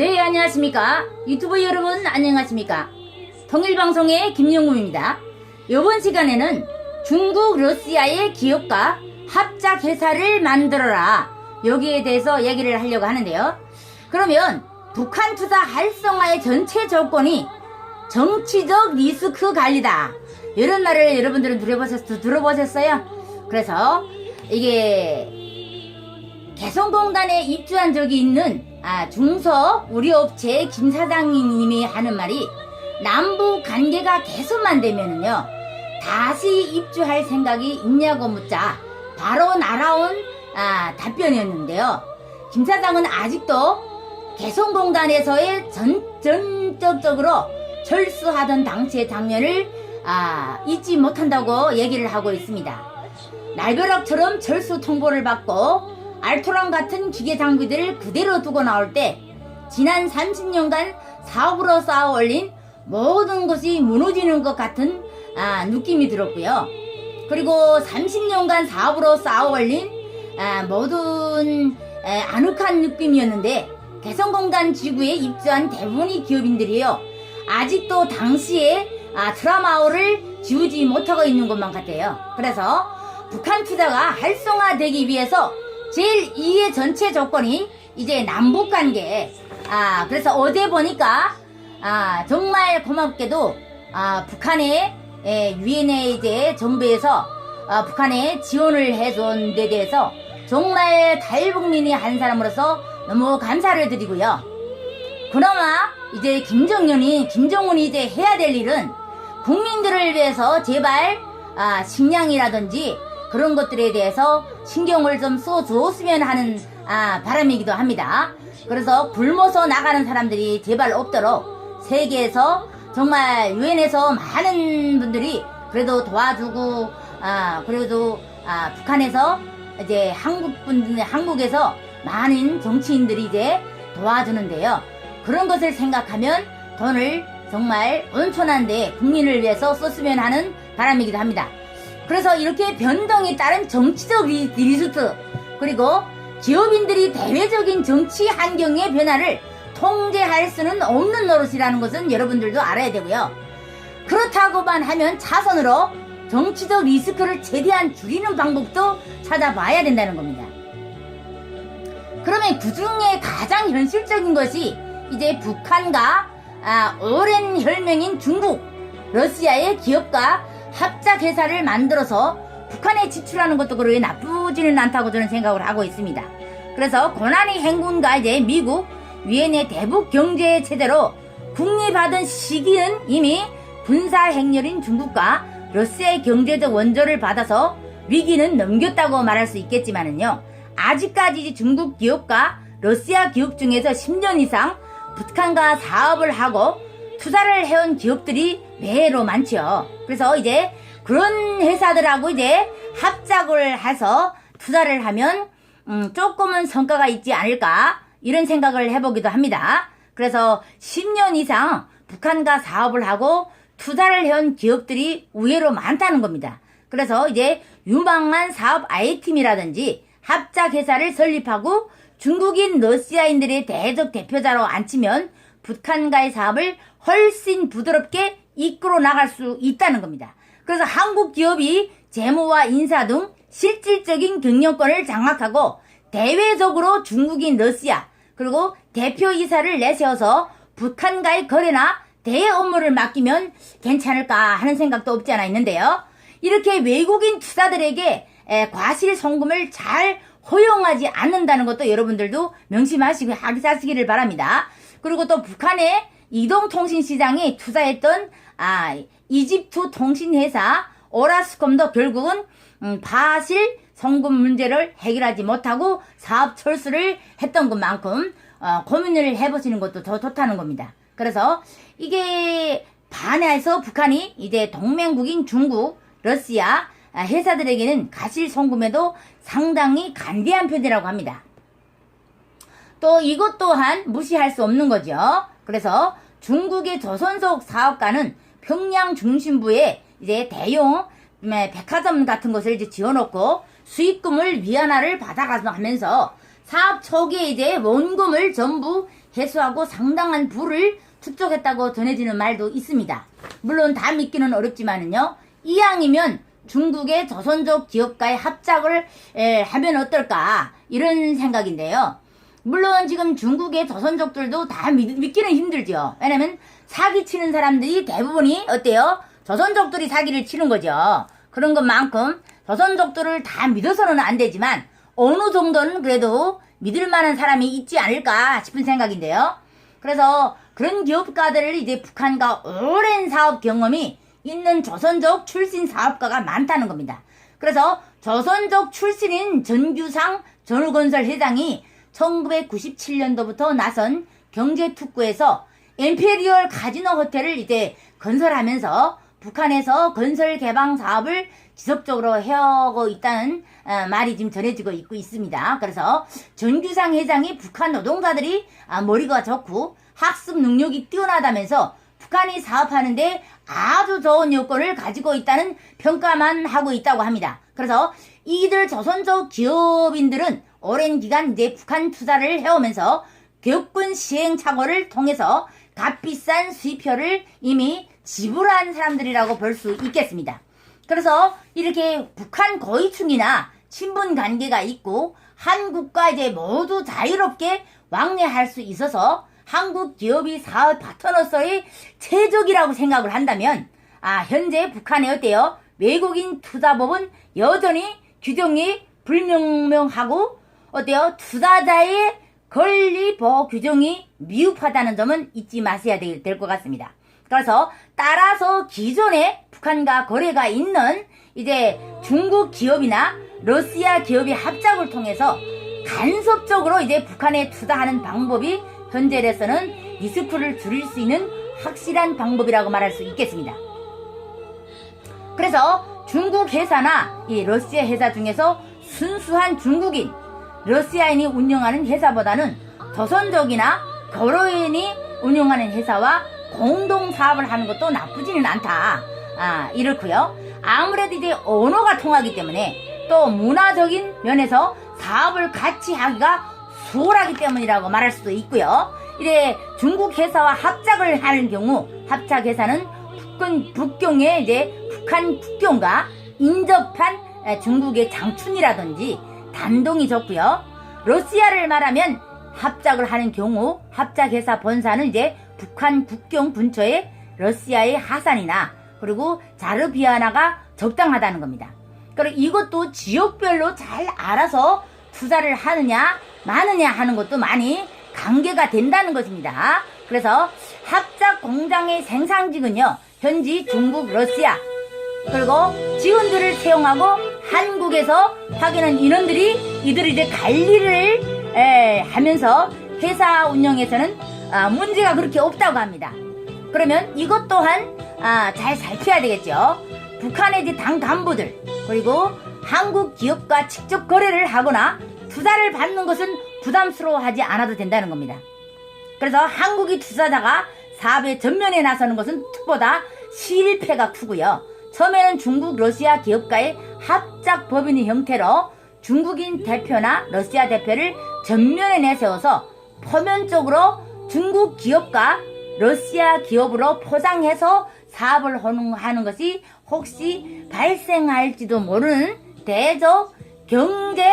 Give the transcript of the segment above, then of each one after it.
네, 안녕하십니까. 유튜브 여러분 안녕하십니까. 통일방송의 김영웅입니다. 이번 시간에는 중국 러시아의 기업과 합작회사를 만들어라, 여기에 대해서 얘기를 하려고 하는데요. 그러면 북한 투자 활성화의 전체 조건이 정치적 리스크 관리다, 이런 말을 여러분들은 들어보셨어요? 그래서 이게 개성공단에 입주한 적이 있는 중소우리업체 김 사장님이 하는 말이, 남북 관계가 개선만 되면은요 다시 입주할 생각이 있냐고 묻자 바로 날아온 답변이었는데요. 김 사장은 아직도 개성공단에서의 전적으로 철수하던 당시의 장면을 잊지 못한다고 얘기를 하고 있습니다. 날벼락처럼 철수 통보를 받고 알토란 같은 기계 장비들을 그대로 두고 나올 때 지난 30년간 사업으로 쌓아 올린 모든 것이 무너지는 것 같은 느낌이 들었고요. 그리고 30년간 사업으로 쌓아 올린 모든 아늑한 느낌이었는데, 개성공단 지구에 입주한 대부분의 기업인들이요 아직도 당시에 트라우마를 지우지 못하고 있는 것만 같아요. 그래서 북한 투자가 활성화되기 위해서 제일 2의 전체 조건이 이제 남북관계. 그래서 어제 보니까 정말 고맙게도 북한의 유엔의 이제 정부에서 북한에 지원을 해준 데 대해서 정말 탈북민이 한 사람으로서 너무 감사를 드리고요. 그나마 이제 김정은이 이제 해야 될 일은 국민들을 위해서 제발 식량이라든지 그런 것들에 대해서 신경을 좀 써주었으면 하는 바람이기도 합니다. 그래서 굶어서 나가는 사람들이 제발 없도록 세계에서 정말 유엔에서 많은 분들이 그래도 도와주고, 그래도 북한에서 이제 한국에서 많은 정치인들이 이제 도와주는데요. 그런 것을 생각하면 돈을 정말 온천한데 국민을 위해서 썼으면 하는 바람이기도 합니다. 그래서 이렇게 변동에 따른 정치적 리스크, 그리고 기업인들이 대외적인 정치 환경의 변화를 통제할 수는 없는 노릇이라는 것은 여러분들도 알아야 되고요. 그렇다고만 하면 차선으로 정치적 리스크를 최대한 줄이는 방법도 찾아봐야 된다는 겁니다. 그러면 그 중에 가장 현실적인 것이 이제 북한과 오랜 혈맹인 중국, 러시아의 기업과 합작회사를 만들어서 북한에 지출하는 것도 그렇게 나쁘지는 않다고 저는 생각을 하고 있습니다. 그래서 고난의 행군과 이제 미국, 유엔의 대북 경제 체제로 국립하던 시기는 이미 군사 행렬인 중국과 러시아의 경제적 원조를 받아서 위기는 넘겼다고 말할 수 있겠지만은요, 아직까지 중국 기업과 러시아 기업 중에서 10년 이상 북한과 사업을 하고 투자를 해온 기업들이 매로 많죠. 그래서 이제 그런 회사들하고 이제 합작을 해서 투자를 하면 조금은 성과가 있지 않을까, 이런 생각을 해보기도 합니다. 그래서 10년 이상 북한과 사업을 하고 투자를 해온 기업들이 의외로 많다는 겁니다. 그래서 이제 유망한 사업 아이템이라든지 합작회사를 설립하고 중국인 러시아인들의 대적 대표자로 앉히면 북한과의 사업을 훨씬 부드럽게 이끌어 나갈 수 있다는 겁니다. 그래서 한국 기업이 재무와 인사 등 실질적인 경영권을 장악하고 대외적으로 중국인 러시아 그리고 대표이사를 내세워서 북한과의 거래나 대외 업무를 맡기면 괜찮을까 하는 생각도 없지 않아 있는데요. 이렇게 외국인 투자들에게 과실 송금을 잘 허용하지 않는다는 것도 여러분들도 명심하시고 하시기를 바랍니다. 그리고 또 북한의 이동통신시장에 투자했던 이집트 통신회사 오라스콤도 결국은 과실 송금 문제를 해결하지 못하고 사업 철수를 했던 것만큼 고민을 해보시는 것도 더 좋다는 겁니다. 그래서 이게 반해서 북한이 이제 동맹국인 중국, 러시아 회사들에게는 과실 송금에도 상당히 간대한 편이라고 합니다. 또 이것 또한 무시할 수 없는 거죠. 그래서 중국의 조선속 사업가는 평양 중심부에 이제 대형 백화점 같은 것을 이제 지어놓고 수익금을 위안화를 받아가면서 사업 초기에 이제 원금을 전부 회수하고 상당한 부를 축적했다고 전해지는 말도 있습니다. 물론 다 믿기는 어렵지만은요. 이왕이면 중국의 조선족 기업과의 합작을 하면 어떨까 이런 생각인데요. 물론 지금 중국의 조선족들도 다 믿기는 힘들죠. 왜냐면 사기치는 사람들이 대부분이 어때요? 조선족들이 사기를 치는 거죠. 그런 것만큼 조선족들을 다 믿어서는 안 되지만 어느 정도는 그래도 믿을 만한 사람이 있지 않을까 싶은 생각인데요. 그래서 그런 기업가들을 이제 북한과 오랜 사업 경험이 있는 조선족 출신 사업가가 많다는 겁니다. 그래서 조선족 출신인 전규상 전후건설 회장이 1997년도부터 나선 경제특구에서 임페리얼 카지노 호텔을 이제 건설하면서 북한에서 건설 개방 사업을 지속적으로 해오고 있다는 말이 지금 전해지고 있습니다. 그래서 전규상 회장이 북한 노동자들이 머리가 좋고 학습 능력이 뛰어나다면서 북한이 사업하는데 아주 좋은 요건을 가지고 있다는 평가만 하고 있다고 합니다. 그래서 이들 조선족 기업인들은 오랜 기간 이제 북한 투자를 해오면서 교육군 시행착오를 통해서 값비싼 수입료를 이미 지불한 사람들이라고 볼 수 있겠습니다. 그래서 이렇게 북한 고위층이나 친분 관계가 있고 한국과 이제 모두 자유롭게 왕래할 수 있어서 한국 기업이 사업 파트너로서의 최적이라고 생각을 한다면 현재 북한에 어때요? 외국인 투자법은 여전히 규정이 불명명하고 어때요? 투자자의 권리 보호 규정이 미흡하다는 점은 잊지 마셔야 될 것 같습니다. 그래서 따라서 기존에 북한과 거래가 있는 이제 중국 기업이나 러시아 기업의 합작을 통해서 간섭적으로 이제 북한에 투자하는 방법이 현재로서는 리스크를 줄일 수 있는 확실한 방법이라고 말할 수 있겠습니다. 그래서 중국 회사나 이 러시아 회사 중에서 순수한 중국인, 러시아인이 운영하는 회사보다는 조선족이나 거로인이 운영하는 회사와 공동 사업을 하는 것도 나쁘지는 않다. 이렇고요. 아무래도 이제 언어가 통하기 때문에 또 문화적인 면에서 사업을 같이 하기가 수월하기 때문이라고 말할 수도 있고요. 이래 중국 회사와 합작을 하는 경우 합작 회사는 북경에 이제 북한 국경과 인접한 중국의 장춘이라든지 단동이 좋고요. 러시아를 말하면 합작을 하는 경우 합작 회사 본사는 이제 북한 국경 근처에 러시아의 하산이나 그리고 자르비아나가 적당하다는 겁니다. 그리고 이것도 지역별로 잘 알아서 투자를 하느냐 마느냐 하는 것도 많이 관계가 된다는 것입니다. 그래서 합작 공장의 생산직은요 현지 중국, 러시아 그리고 직원들을 채용하고 한국에서 파견한 인원들이 이들이 이제 관리를 하면서 회사 운영에서는 문제가 그렇게 없다고 합니다. 그러면 이것 또한 잘 살펴야 되겠죠. 북한의 이제 당 간부들 그리고 한국 기업과 직접 거래를 하거나 투자를 받는 것은 부담스러워하지 않아도 된다는 겁니다. 그래서 한국이 투자자가 사업에 전면에 나서는 것은 특보다 실패가 크고요. 처음에는 중국, 러시아 기업과의 합작 법인의 형태로 중국인 대표나 러시아 대표를 전면에 내세워서 표면적으로 중국 기업과 러시아 기업으로 포장해서 사업을 하는 것이 혹시 발생할지도 모르는 대적 경제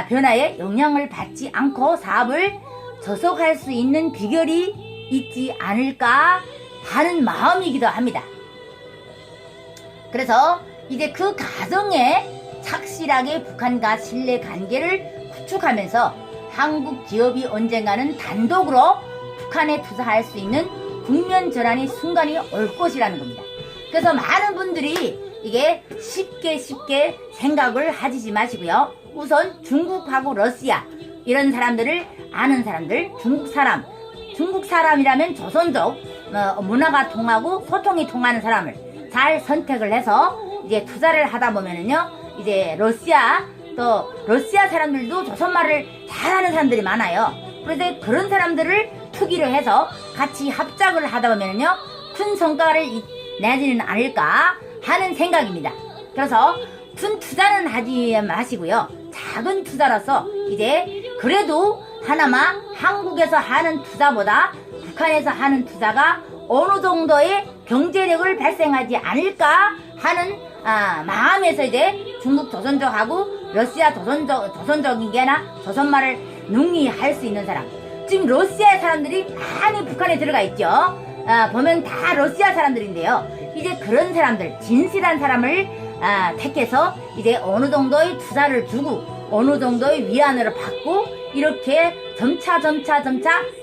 변화에 영향을 받지 않고 사업을 저속할 수 있는 비결이 있지 않을까 하는 마음이기도 합니다. 그래서 이제 그 과정에 착실하게 북한과 신뢰 관계를 구축하면서 한국 기업이 언젠가는 단독으로 북한에 투자할 수 있는 국면 전환의 순간이 올 것이라는 겁니다. 그래서 많은 분들이 이게 쉽게 생각을 하지 마시고요. 우선 중국하고 러시아 이런 사람들을 아는 사람들, 중국 사람이라면 조선족 문화가 통하고 소통이 통하는 사람을 잘 선택을 해서 이제 투자를 하다 보면은요, 이제 러시아 사람들도 조선말을 잘하는 사람들이 많아요. 그래서 그런 사람들을 투기로 해서 같이 합작을 하다 보면은요, 큰 성과를 내지는 않을까 하는 생각입니다. 그래서 큰 투자는 하지 마시고요, 작은 투자로서 이제 그래도 하나마 한국에서 하는 투자보다 북한에서 하는 투자가 어느 정도의 경제력을 발생하지 않을까 하는 마음에서 이제 중국 조선족하고 러시아 조선족인 게나 조선말을 능히 할 수 있는 사람. 지금 러시아 사람들이 많이 북한에 들어가 있죠. 보면 다 러시아 사람들인데요. 이제 그런 사람들, 진실한 사람을 택해서 이제 어느 정도의 투자를 주고 어느 정도의 위안을 받고 이렇게 점차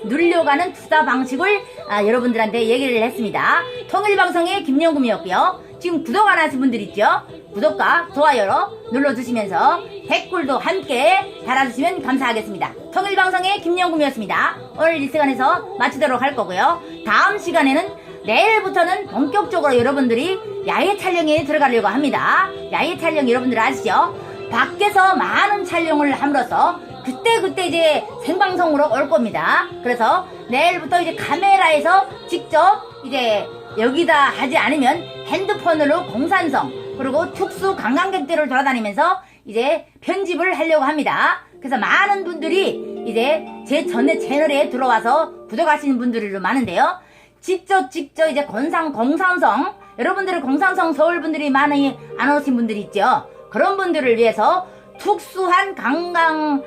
늘려가는 투자 방식을 여러분들한테 얘기를 했습니다. 통일방송의 김영금이었고요. 지금 구독 안 하신 분들 있죠? 구독과 좋아요로 눌러주시면서 댓글도 함께 달아주시면 감사하겠습니다. 통일방송의 김영금이었습니다. 오늘 이 시간에서 마치도록 할 거고요. 다음 시간에는 내일부터는 본격적으로 여러분들이 야외 촬영에 들어가려고 합니다. 야외 촬영 여러분들 아시죠? 밖에서 많은 촬영을 함으로써 그때 이제 생방송으로 올 겁니다. 그래서 내일부터 이제 카메라에서 직접 이제 여기다 하지 않으면 핸드폰으로 공산성 그리고 특수 관광객들을 돌아다니면서 이제 편집을 하려고 합니다. 그래서 많은 분들이 이제 제 전에 채널에 들어와서 구독하시는 분들이 많은데요. 직접 이제 공산성 여러분들은 공산성 서울 분들이 많이 안 오신 분들이 있죠. 그런 분들을 위해서 특수한 관광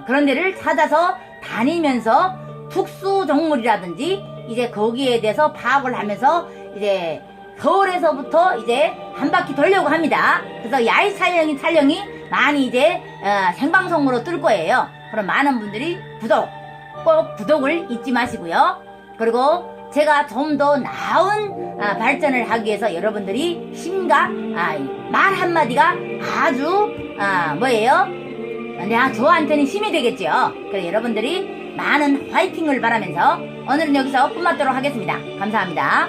그런 데를 찾아서 다니면서 특수 동물이라든지 이제 거기에 대해서 파악을 하면서 이제 서울에서부터 이제 한 바퀴 돌려고 합니다. 그래서 야외 촬영이 많이 이제 생방송으로 뜰 거예요. 그럼 많은 분들이 꼭 구독을 잊지 마시고요. 그리고 제가 좀 더 나은 발전을 하기 위해서 여러분들이 힘과 말 한마디가 아주 저한테는 힘이 되겠죠. 그래서 여러분들이 많은 화이팅을 바라면서 오늘은 여기서 끝마도록 하겠습니다. 감사합니다.